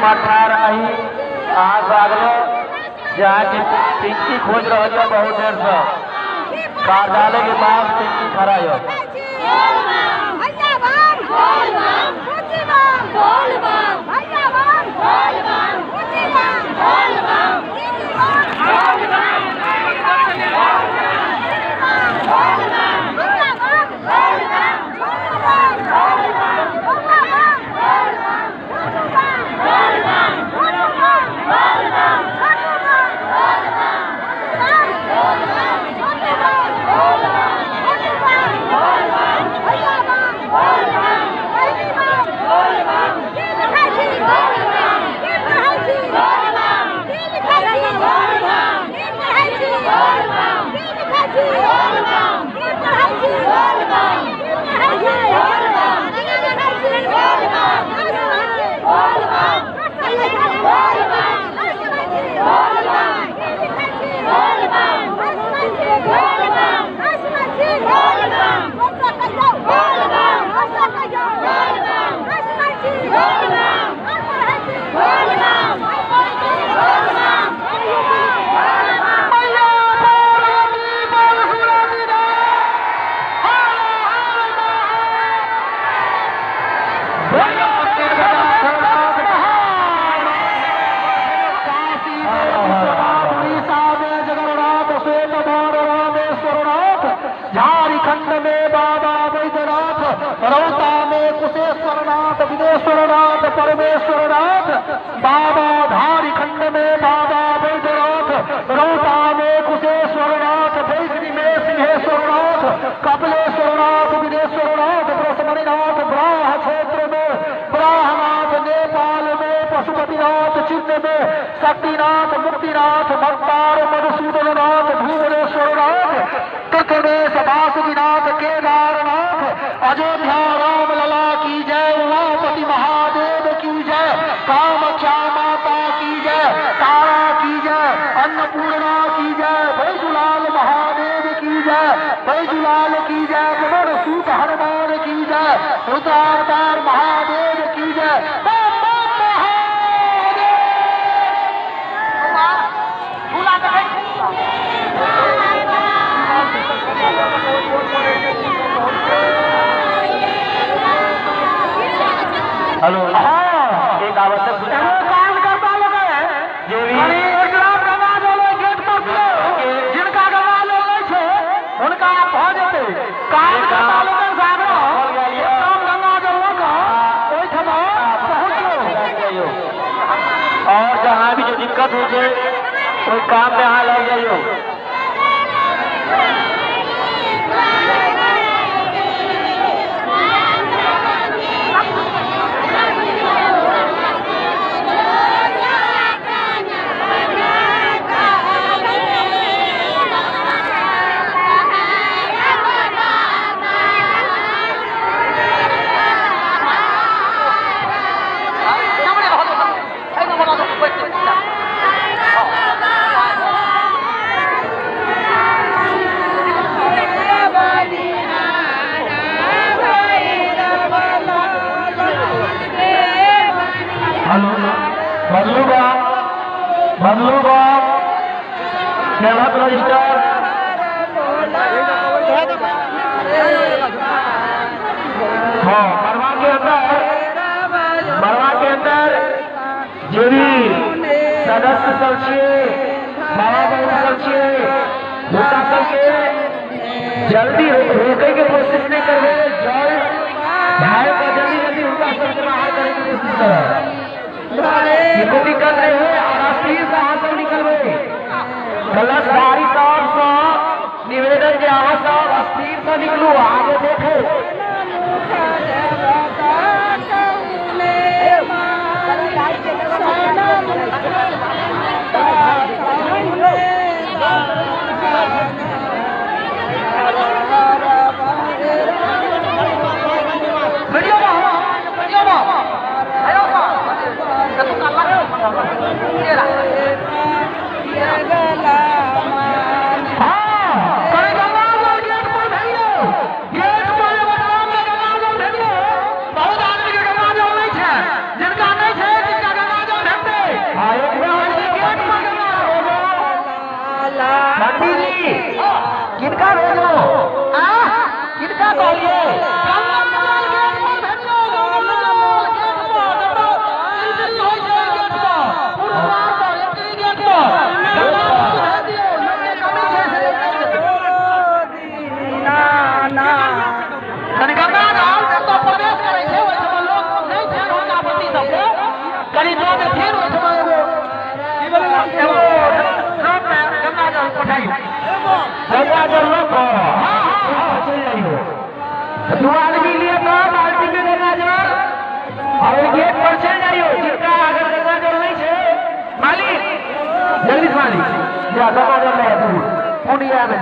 18 ही आज भागलो जाके पिंकी खोज रही है बहुत देर से कार्यालय के पास पिंकी खड़ा है। झारखंड में बाबा वैद्यनाथ, रौता में कुशेश्वरनाथ, विदेश्वरनाथ, परमेश्वरनाथ बाबा। झारखंड में बाबा वैद्यनाथ, रौता में कुशेश्वरनाथ, बैगनी में सिंहेश्वरनाथ, कपिलेश्वरनाथ, विदेश्वरनाथ, ब्रह्मणिनाथ, ब्राह क्षेत्र में ब्राहनाथ, नेपाल में पशुपतिनाथ, चिन्ह में शक्तिनाथ, मुक्तिनाथ, भक्तार मधुसूदननाथ, भुवनेश्वरनाथ, कृतवेश वासुकीनाथ, केदारनाथ, अयोध्या राम लला की जय, उमापति महादेव की जय, कामाख्या माता की जय, तारा की जय, अन्नपूर्णा की जय, बैजूलाल महादेव की जय, बैजूलाल की जय, गरुड़ सूत हनुमान की जय, रुद्रावतार महादेव की जय। हेलो, एक आवश्यक काम करता लोग है एक लाख गंगा जल गेट पर जिनका गंगा जल है उनका पहुंच जाते काम करता लोग एकदम गंगा जल का कोई पहुंच लो और जहाँ भी जो दिक्कत हो जाए कोई काम में यहाँ लग जाइयो। बदलूगा कमरथ रजिस्टर हाँ मरवा के अंदर जो भी सदस्य सब बाबा बहन सब जल्दी रोकने की कोशिश नहीं करे, भाई का जल्दी उनका सबसे बाहर करने की कोशिश करें। कोई दिक्कत नहीं है और अस्थिर से हाथ निकलवे कलशधारी साहब से निवेदन के आवाज साहब अस्थिर से निकलू आगे देखे। गंगा जल लो चल जाइयो। 2 आदमी लिए तो बाल्टी में गंगा जल और गेट पर चल जाइयो। जिनका अगर गंगा जल नहीं है मालिक जल्दी मालिक या गंगा जल ले तू पुनिया में